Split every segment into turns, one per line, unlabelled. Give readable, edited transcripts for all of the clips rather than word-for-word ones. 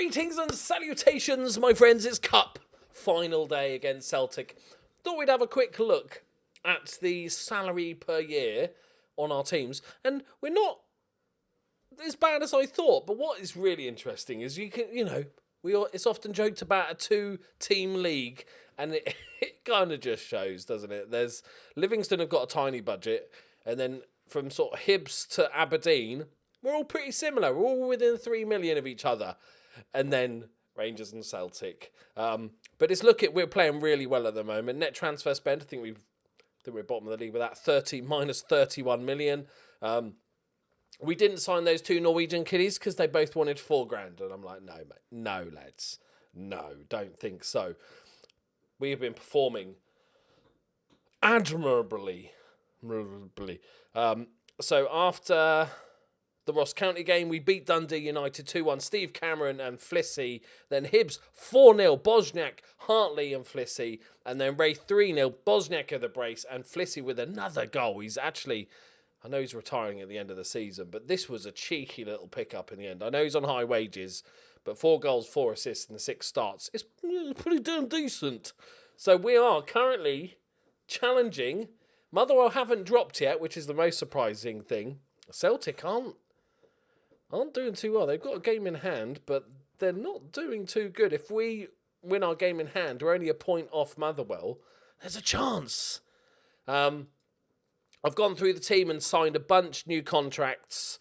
Greetings and salutations, my friends. It's Cup final day against Celtic. Thought we'd have a quick look at the salary per year on our teams, and we're not as bad as I thought. But what is really interesting is it's often joked about a two-team league, and it kind of just shows, doesn't it? There's Livingston have got a tiny budget, and then from sort of Hibs to Aberdeen, we're all pretty similar. We're all within 3 million of each other. And then Rangers and Celtic. But we're playing really well at the moment. Net transfer spend, I think we're bottom of the league with that, minus 31 million. We didn't sign those two Norwegian kiddies because they both wanted $4,000. And I'm like, no, mate. No, lads. No, don't think so. We have been performing admirably. So after the Ross County game, we beat Dundee United 2-1. Steve Cameron and Flissy. Then Hibs 4-0. Bosniak, Hartley and Flissy. And then Ray 3-0. Bosniak of the brace and Flissy with another goal. He's actually, I know he's retiring at the end of the season, but this was a cheeky little pickup in the end. I know he's on high wages, but 4 goals, 4 assists and 6 starts. It's pretty damn decent. So we are currently challenging. Motherwell haven't dropped yet, which is the most surprising thing. Celtic aren't doing too well. They've got a game in hand, but they're not doing too good. If we win our game in hand, we're only a point off Motherwell. There's a chance. I've gone through the team and signed a bunch new contracts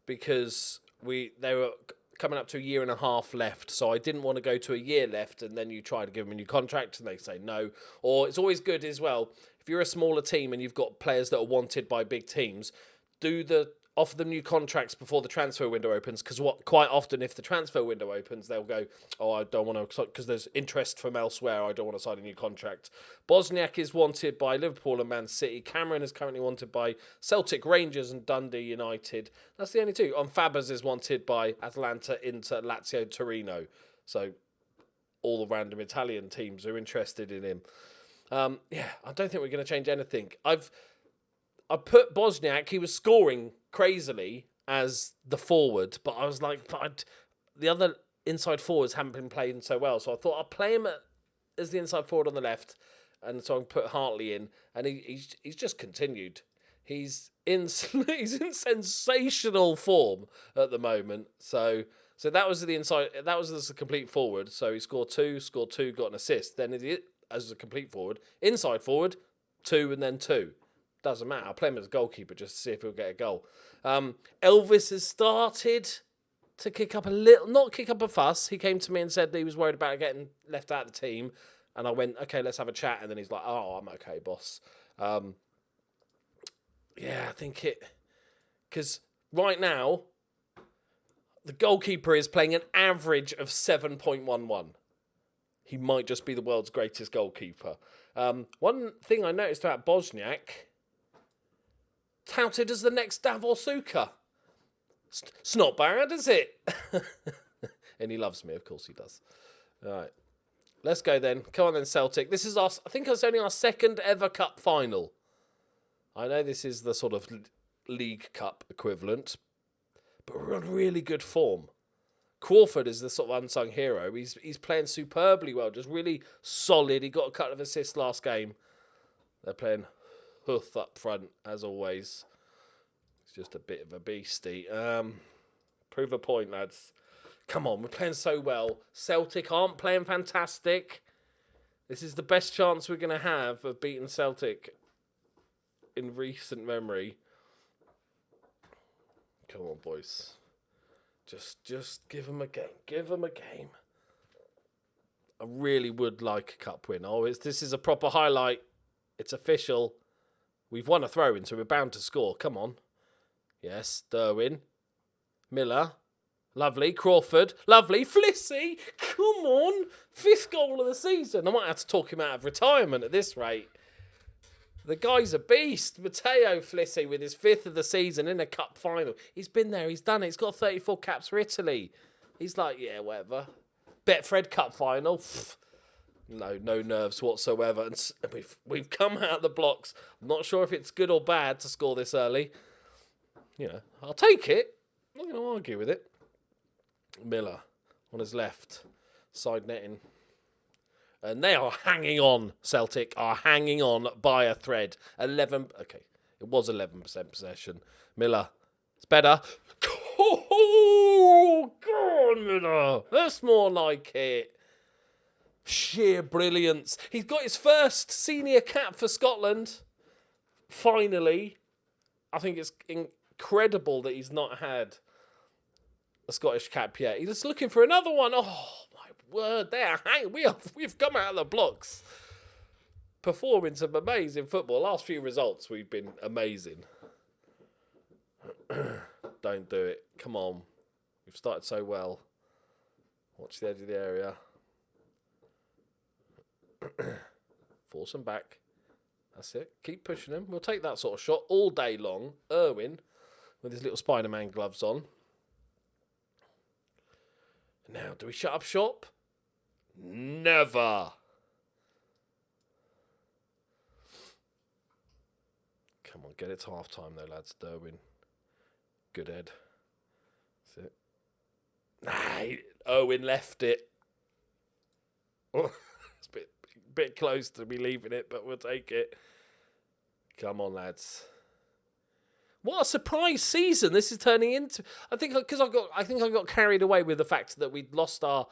because they were coming up to a year and a half left. So I didn't want to go to a year left and then you try to give them a new contract and they say no. Or it's always good as well, if you're a smaller team and you've got players that are wanted by big teams, offer them new contracts before the transfer window opens, because quite often if the transfer window opens, they'll go, oh, I don't want to, because there's interest from elsewhere, I don't want to sign a new contract. Bosniak is wanted by Liverpool and Man City. Cameron is currently wanted by Celtic, Rangers and Dundee United. That's the only two. Fabers is wanted by Atalanta, Inter, Lazio, Torino. So all the random Italian teams are interested in him. I don't think we're going to change anything. I put Bosniak, he was scoring crazily as the forward, but I was like, the other inside forwards haven't been playing so well, so I thought I'd play him as the inside forward on the left, and so I put Hartley in, and he's just continued. He's in sensational form at the moment. So that was the inside. That was as a complete forward. So he scored two, got an assist. Then as a complete forward, inside forward, 2 and then 2. Doesn't matter. I'll play him as a goalkeeper just to see if he'll get a goal. Elvis has started to kick up a little, not kick up a fuss. He came to me and said that he was worried about getting left out of the team. And I went, okay, let's have a chat. And then he's like, oh, I'm okay, boss. I think because right now, the goalkeeper is playing an average of 7.11. He might just be the world's greatest goalkeeper. One thing I noticed about Bosniak, touted as the next Davor Suker. It's not bad, is it? And he loves me, of course he does. All right. Let's go then. Come on then, Celtic. This is I think it's only our second ever cup final. I know this is the sort of League Cup equivalent, but we're on really good form. Crawford is the sort of unsung hero. He's playing superbly well, just really solid. He got a couple of assists last game. They're playing Huth up front, as always. He's just a bit of a beastie. Prove a point, lads. Come on, we're playing so well. Celtic aren't playing fantastic. This is the best chance we're going to have of beating Celtic in recent memory. Come on, boys. Just give them a game. Give them a game. I really would like a cup win. This is a proper highlight. It's official. We've won a throw-in, so we're bound to score. Come on. Yes, Derwin. Miller. Lovely. Crawford. Lovely. Flissy. Come on. 5th goal of the season. I might have to talk him out of retirement at this rate. The guy's a beast. Matteo Flissy with his 5th of the season in a cup final. He's been there. He's done it. He's got 34 caps for Italy. He's like, yeah, whatever. Betfred Cup final. No nerves whatsoever. And we've come out of the blocks. I'm not sure if it's good or bad to score this early. I'll take it. I'm not going to argue with it. Miller. on his left. Side netting. And they are hanging on. Celtic are hanging on by a thread. 11. Okay, it was 11% possession. Miller. It's better. Oh, go on, Miller. That's more like it. Sheer brilliance. He's got his first senior cap for Scotland. Finally. I think it's incredible that he's not had a Scottish cap yet. He's just looking for another one. Oh, my word. We've come out of the blocks. Performing some amazing football. Last few results, we've been amazing. Don't do it. Come on. We've started so well. Watch the edge of the area. Force them back. That's it. Keep pushing them. We'll take that sort of shot all day long. Irwin with his little Spider-Man gloves on. Now, do we shut up shop? Never. Come on, get it to half-time though, lads. Derwin. Good head. That's it. Nah, Owen left it. Oh, it's a bit close to me leaving it, but we'll take it. Come on, lads. What a surprise season this is turning into. I think I got carried away with the fact that we'd lost our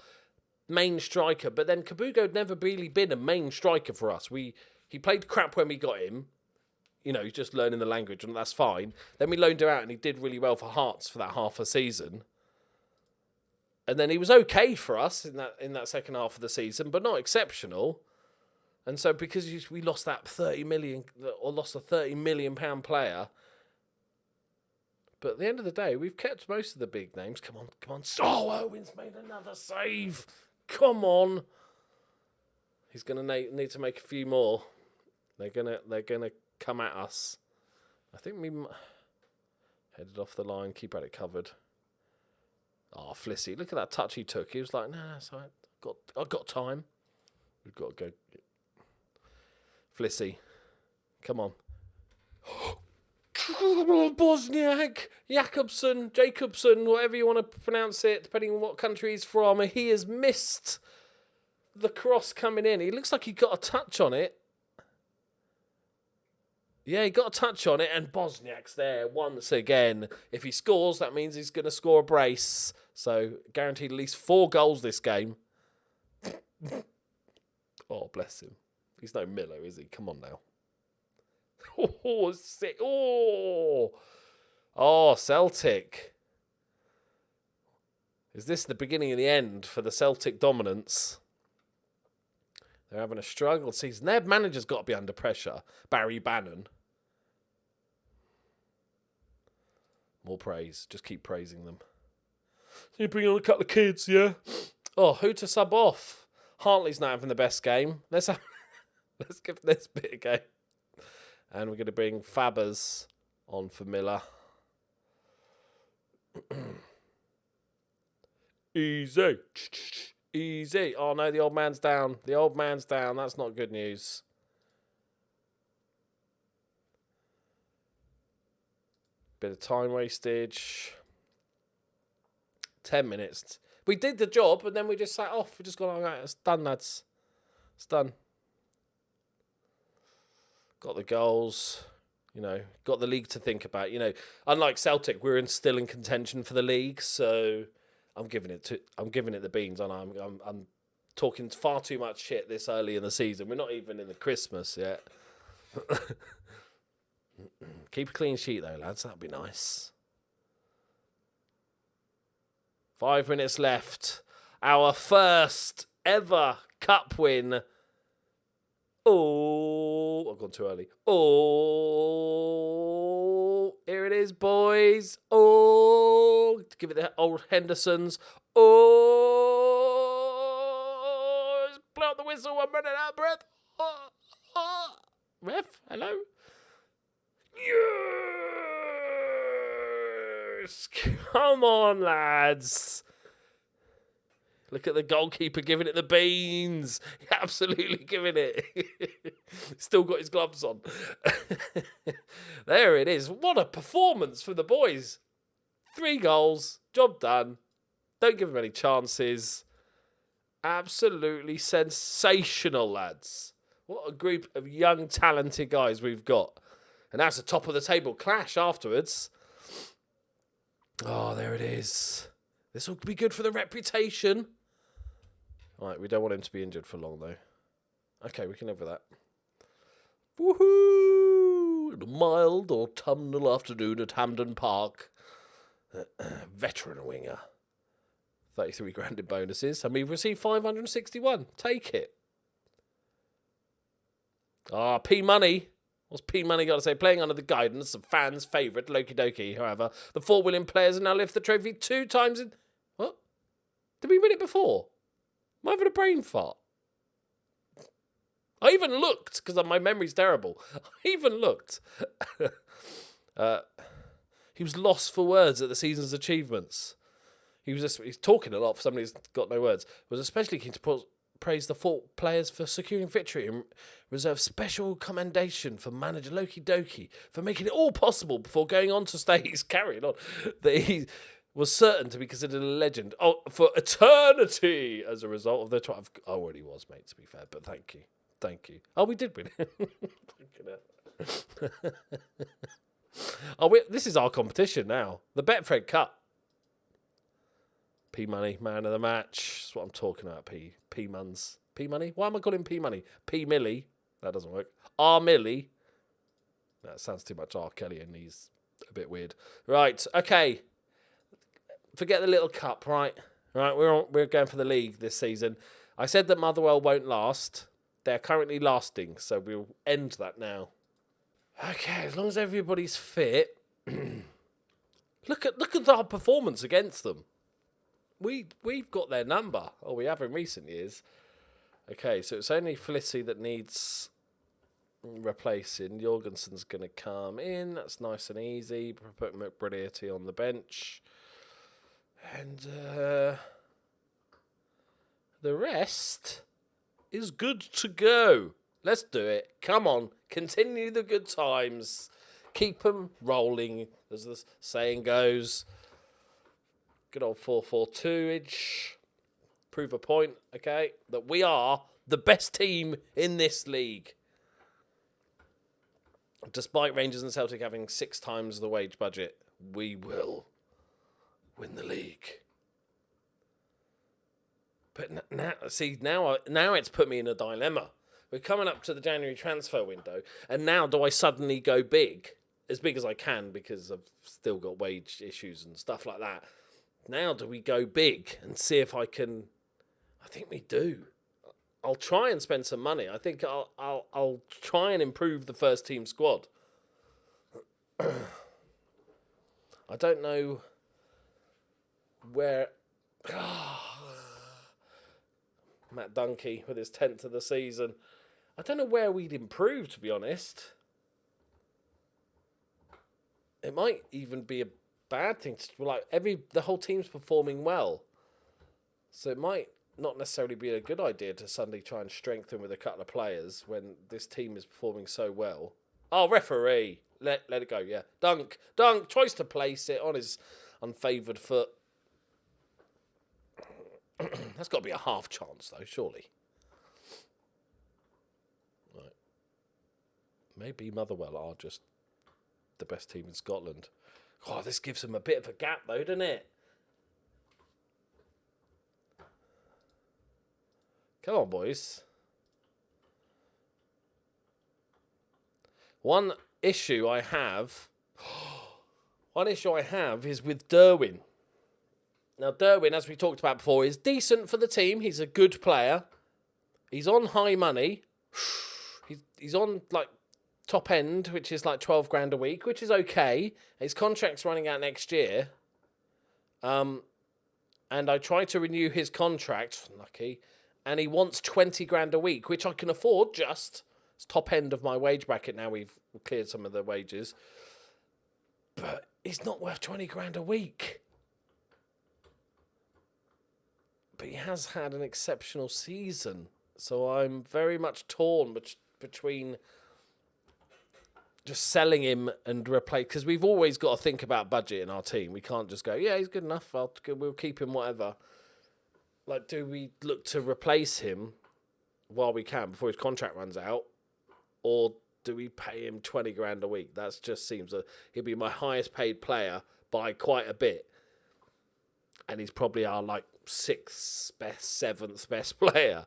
main striker, but then Kabugo had never really been a main striker for us. He played crap when we got him. You know, he's just learning the language, and that's fine. Then we loaned him out, and he did really well for Hearts for that half a season. And then he was okay for us in that second half of the season, but not exceptional. And so because we lost that 30 million, or lost a £30 million player, but at the end of the day, we've kept most of the big names. Come on. Oh, Owen's made another save. Come on. He's going to need to make a few more. They're gonna come at us. I think we headed off the line. Keep at it covered. Oh, Flissy. Look at that touch he took. He was like, nah, it's all right. I've got time. We've got to go. Flissy. Come on. Bosniak, Jacobson, whatever you want to pronounce it, depending on what country he's from. He has missed the cross coming in. He looks like he got a touch on it. Yeah, he got a touch on it, and Bosniak's there once again. If he scores, that means he's going to score a brace. So, guaranteed at least 4 goals this game. Oh, bless him. He's no Miller, is he? Come on now. Oh, sick. Oh, Celtic. Is this the beginning of the end for the Celtic dominance? They're having a struggle season. Their manager's got to be under pressure. Barry Bannon. More praise. Just keep praising them. You bring on a couple of kids, yeah? Oh, who to sub off? Hartley's not having the best game. Let's give this bit a go. And we're going to bring Fabbers on for Miller. Easy. Easy. Oh, no, the old man's down. The old man's down. That's not good news. Bit of time wastage. 10 minutes. We did the job, and then we just sat off. We just gone, all right, it's done, lads. It's done. Got the goals, you know, got the league to think about. You know, unlike Celtic, we're still in contention for the league, so I'm giving it the beans. And I'm talking far too much shit this early in the season. We're not even in the Christmas yet. Keep a clean sheet though, lads. That'd be nice. 5 minutes left. Our first ever cup win. Oh, I've gone too early. Oh, here it is, boys. Oh, give it the old Hendersons. Oh, blow out the whistle. I'm running out of breath. Ref, hello? Yes! Come on, lads. Look at the goalkeeper giving it the beans. Absolutely giving it. Still got his gloves on. There it is. What a performance for the boys. 3 goals. Job done. Don't give him any chances. Absolutely sensational, lads. What a group of young, talented guys we've got. And that's a top of the table clash afterwards. Oh, there it is. This will be good for the reputation. Right, we don't want him to be injured for long, though. Okay, we can live with that. Woohoo! A mild autumnal afternoon at Hampden Park. Veteran winger. 33 grand in bonuses. And we've received 561. Take it. Ah, P-Money. What's P-Money got to say? Playing under the guidance of fans' favourite, Loki Doki. However, the 4 William players have now lifted the trophy 2 times in... What? Did we win it before? Am I having a brain fart? I even looked, because my memory's terrible. I even looked. He was lost for words at the season's achievements. He's talking a lot for somebody who's got no words. Was especially keen to praise the 4 players for securing victory and reserve special commendation for manager Loki Doki for making it all possible before going on to state he's carrying on. That he was certain to be considered a legend. Oh, for eternity as a result of the trial. I already was, mate, to be fair, but thank you. Thank you. Oh, we did win it. This is our competition now. The Betfred Cup. P-Money, man of the match. That's what I'm talking about, P-Muns. P-Money? Why am I calling P-Money? P-Millie. That doesn't work. R-Millie. That sounds too much R. Kelly and he's a bit weird. Right, okay. Forget the little cup, right? Right, we're going for the league this season. I said that Motherwell won't last. They're currently lasting, so we'll end that now. Okay, as long as everybody's fit. Look at our performance against them. We've got their number. Oh, we have in recent years. Okay, so it's only Flissy that needs replacing. Jorgensen's going to come in. That's nice and easy. Put McBrilliarty on the bench. And the rest is good to go. Let's do it. Come on. Continue the good times. Keep them rolling, as the saying goes. Good old 4-4-2-age. Prove a point, okay, that we are the best team in this league. Despite Rangers and Celtic having 6 times the wage budget, we will win the league. But now it's put me in a dilemma. We're coming up to the January transfer window, and now do I suddenly go big as I can because I've still got wage issues and stuff like that. Now do we go big and see if I can? I think we do. I'll try and spend some money. I think I'll try and improve the first team squad. I don't know where. Matt Donkey with his 10th of the season. I don't know where we'd improve, to be honest. It might even be a bad thing to, like, the whole team's performing well. So it might not necessarily be a good idea to suddenly try and strengthen with a couple of players when this team is performing so well. Oh, referee. Let it go, yeah. Dunk, tries to place it on his unfavoured foot. That's got to be a half chance, though, surely. Right. Maybe Motherwell are just the best team in Scotland. Oh, this gives them a bit of a gap, though, doesn't it? Come on, boys. One issue I have is with Derwin. Now, Derwin, as we talked about before, is decent for the team. He's a good player. He's on high money. He's on, like, top end, which is like 12 grand a week, which is okay. His contract's running out next year. And I tried to renew his contract, lucky, and he wants 20 grand a week, which I can afford just. It's top end of my wage bracket now. We've cleared some of the wages. But he's not worth 20 grand a week. But he has had an exceptional season. So I'm very much torn between just selling him and replace, because we've always got to think about budget in our team. We can't just go, yeah, he's good enough, we'll keep him, whatever. Like, do we look to replace him while we can before his contract runs out, or do we pay him 20 grand a week? That just seems he'll be my highest paid player by quite a bit, and he's probably our like 6th best, 7th best player.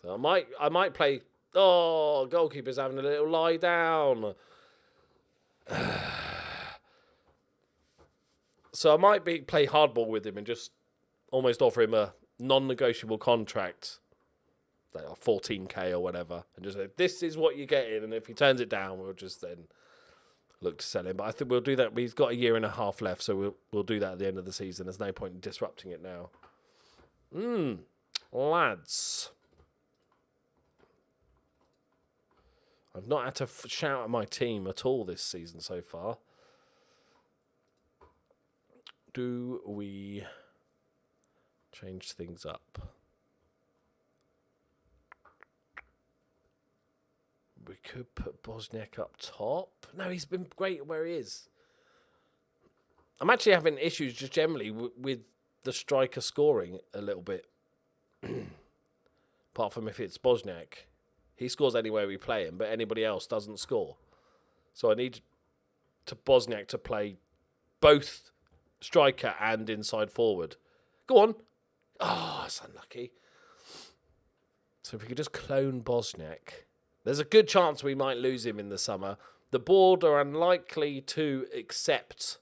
So I might play. Oh, goalkeeper's having a little lie down. So I might play hardball with him and just almost offer him a non-negotiable contract, like 14k or whatever, and just say, this is what you're getting, and if he turns it down, we'll just then look to sell him. But I think we'll do that. He's got a year and a half left, so we'll do that at the end of the season. There's no point in disrupting it now. Lads. I've not had to shout at my team at all this season so far. Do we change things up? We could put Bosniak up top. No, he's been great where he is. I'm actually having issues just generally with the striker scoring a little bit. Apart from if it's Bosniak. He scores anywhere we play him, but anybody else doesn't score. So I need Bosniak to play both striker and inside forward. Go on. Oh, it's unlucky. So if we could just clone Bosniak. There's a good chance we might lose him in the summer. The board are unlikely to accept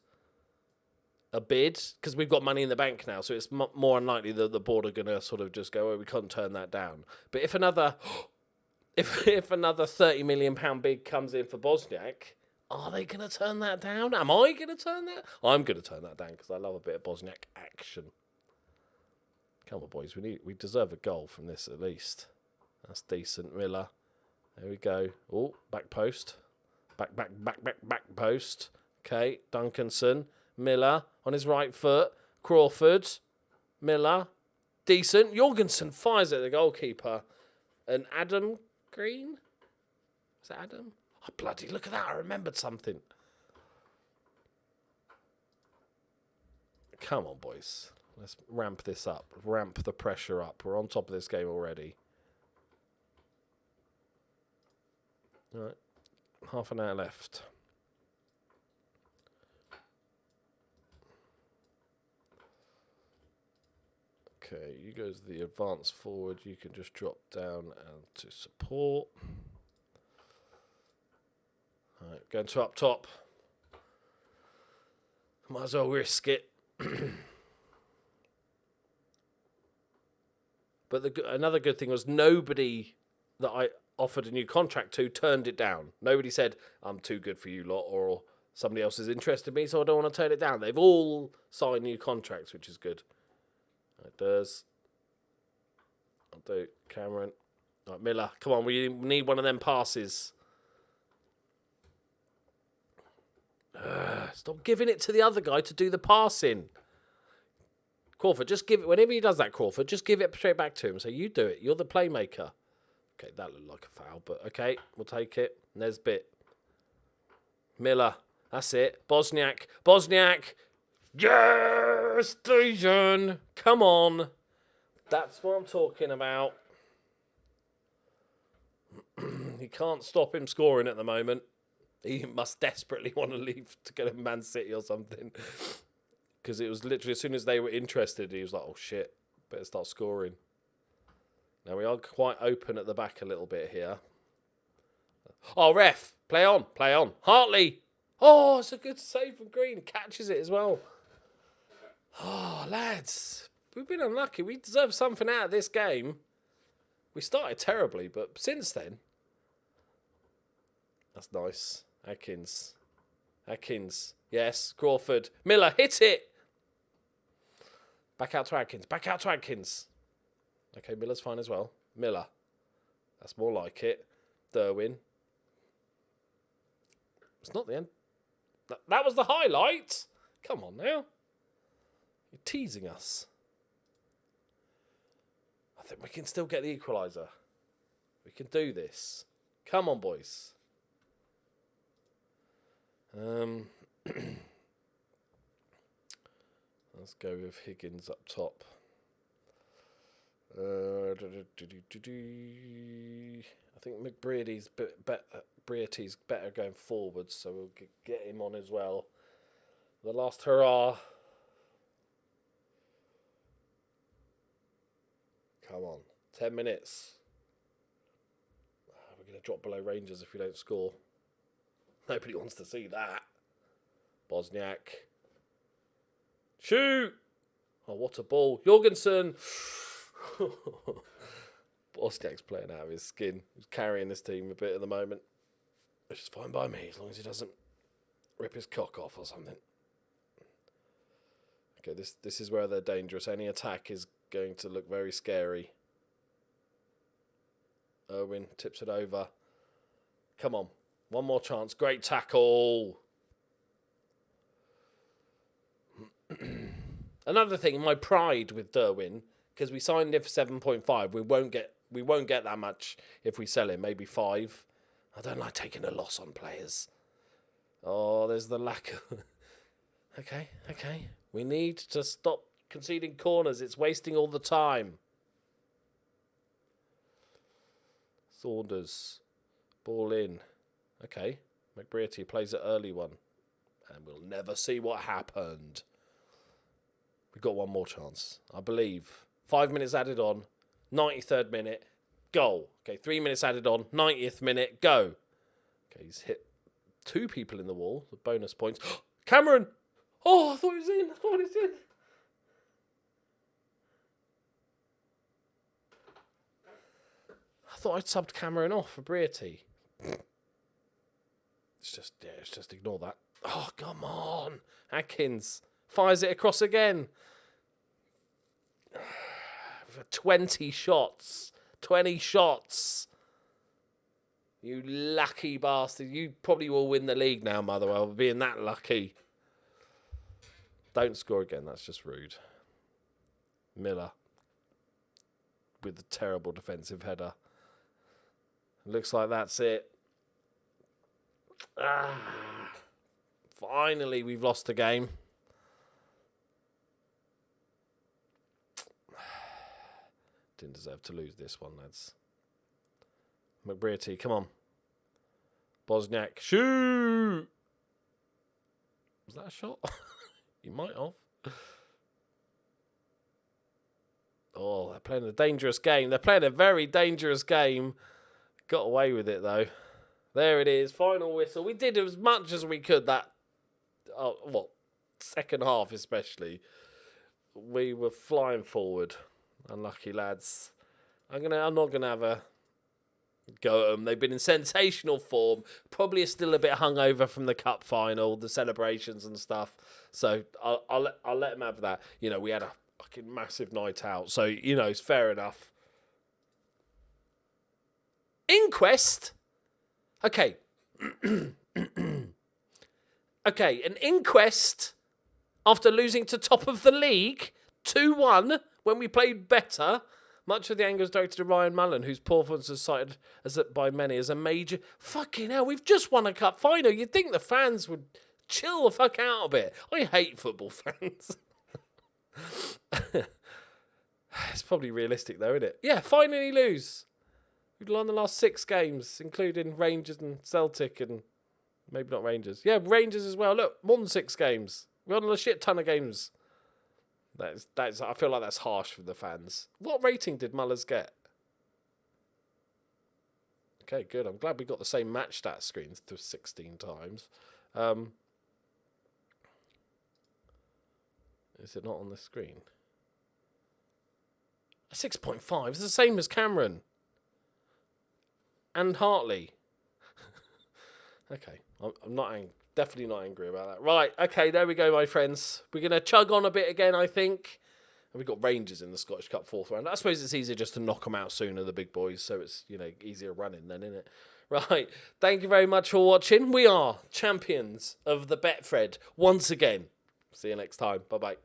a bid because we've got money in the bank now. So it's more unlikely that the board are going to sort of just go, oh, we can't turn that down. But if another... If another £30 million bid comes in for Bosniak, are they going to turn that down? Am I going to turn that? I'm going to turn that down because I love a bit of Bosniak action. Come on, boys. We deserve a goal from this at least. That's decent. Miller. There we go. Oh, back post. Back post. Okay, Duncanson. Miller on his right foot. Crawford. Miller. Decent. Jorgensen fires at the goalkeeper. And Adam... Green? Is that Adam? Oh, bloody, look at that. I remembered something. Come on, boys. Let's ramp this up. Ramp the pressure up. We're on top of this game already. All right. Half an hour left. Okay, you go to the advanced forward. You can just drop down and to support. All right, going to up top. Might as well risk it. But another good thing was nobody that I offered a new contract to turned it down. Nobody said, I'm too good for you lot, or somebody else is interested in me, so I don't want to turn it down. They've all signed new contracts, which is good. It does. I'll do Cameron. Right, Miller, come on, we need one of them passes. Stop giving it to the other guy to do the passing. Crawford, just give it, whenever he does that, Crawford, just give it straight back to him. So you do it. You're the playmaker. Okay, that looked like a foul, but okay, we'll take it. Nesbitt. Miller, that's it. Bosniak. Yes, Dejan. Come on. That's what I'm talking about. He can't stop him scoring at the moment. He must desperately want to leave to go to Man City or something. Because it was literally as soon as they were interested, he was like, oh shit, better start scoring. Now we are quite open at the back a little bit here. Oh, ref. Play on. Hartley. Oh, it's a good save from Green. Catches it as well. Oh, lads, we've been unlucky. We deserve something out of this game. We started terribly, but since then... That's nice. Atkins. Yes, Crawford. Miller, hit it! Back out to Atkins. Okay, Miller's fine as well. Miller. That's more like it. Derwin. It's not the end. That was the highlight. Come on now. You're teasing us. I think we can still get the equaliser. We can do this. Come on, boys. Let's go with Higgins up top. I think McBrearty's better going forward, so we'll get him on as well. The last hurrah. Come on, 10 minutes. We're going to drop below Rangers if we don't score. Nobody wants to see that. Bosniak. Shoot! Oh, what a ball. Jorgensen. Bosniak's playing out of his skin. He's carrying this team a bit at the moment. Which is fine by me, as long as he doesn't rip his cock off or something. Okay, this is where they're dangerous. Any attack is going to look very scary. Irwin tips it over. Come on. One more chance. Great tackle. Another thing, my pride with Derwin, because we signed him for 7.5, we won't get that much if we sell him, maybe 5. I don't like taking a loss on players. Oh, there's the lack of... Okay. We need to stop conceding corners. It's wasting all the time. Saunders. Ball in. Okay. McBrearty plays an early one. And we'll never see what happened. We've got one more chance, I believe. 5 minutes added on. 93rd minute. Goal. Okay, 3 minutes added on. 90th minute. Go. Okay, he's hit 2 people in the wall. The bonus points. Cameron! Oh, I thought he was in. I thought I'd subbed Cameron off for Brearty. It's just ignore that. Oh, come on. Atkins fires it across again. 20 shots. 20 shots. You lucky bastard. You probably will win the league now, Motherwell, for being that lucky. Don't score again. That's just rude. Miller. With the terrible defensive header. Looks like that's it. Finally, we've lost a game. Didn't deserve to lose this one, lads. McBrearty, come on. Bosniak, shoot! Was that a shot? You might have. Oh, they're playing a dangerous game. They're playing a very dangerous game. Got away with it, though. There it is. Final whistle. We did as much as we could that... second half especially. We were flying forward. Unlucky lads. I'm not gonna have a go at them. They've been in sensational form. Probably are still a bit hungover from the cup final, the celebrations and stuff. So I'll let them have that. You know, we had a fucking massive night out. So you know, it's fair enough. Inquest. Okay. Okay, an inquest after losing to top of the league 2-1 when we played better. Much of the anger is directed to Ryan Mullen, whose performance is cited by many as a major... Fucking hell, we've just won a cup final. You'd think the fans would chill the fuck out a bit. I hate football fans. It's probably realistic though, isn't it? Yeah, finally lose. We've won the last 6 games, including Rangers and Celtic and... Maybe not Rangers. Yeah, Rangers as well. Look, more than 6 games. We've won a shit ton of games. That's. I feel like that's harsh for the fans. What rating did Mullers get? Okay, good. I'm glad we got the same match stat screens to 16 times. Is it not on the screen? A 6.5. It's the same as Cameron. And Hartley. Okay. I'm not definitely not angry about that. Right, okay, there we go, my friends. We're going to chug on a bit again, I think. And we've got Rangers in the Scottish Cup 4th round. I suppose it's easier just to knock them out sooner, the big boys, so it's, you know, easier running then, isn't it? Right, thank you very much for watching. We are champions of the Betfred once again. See you next time. Bye-bye.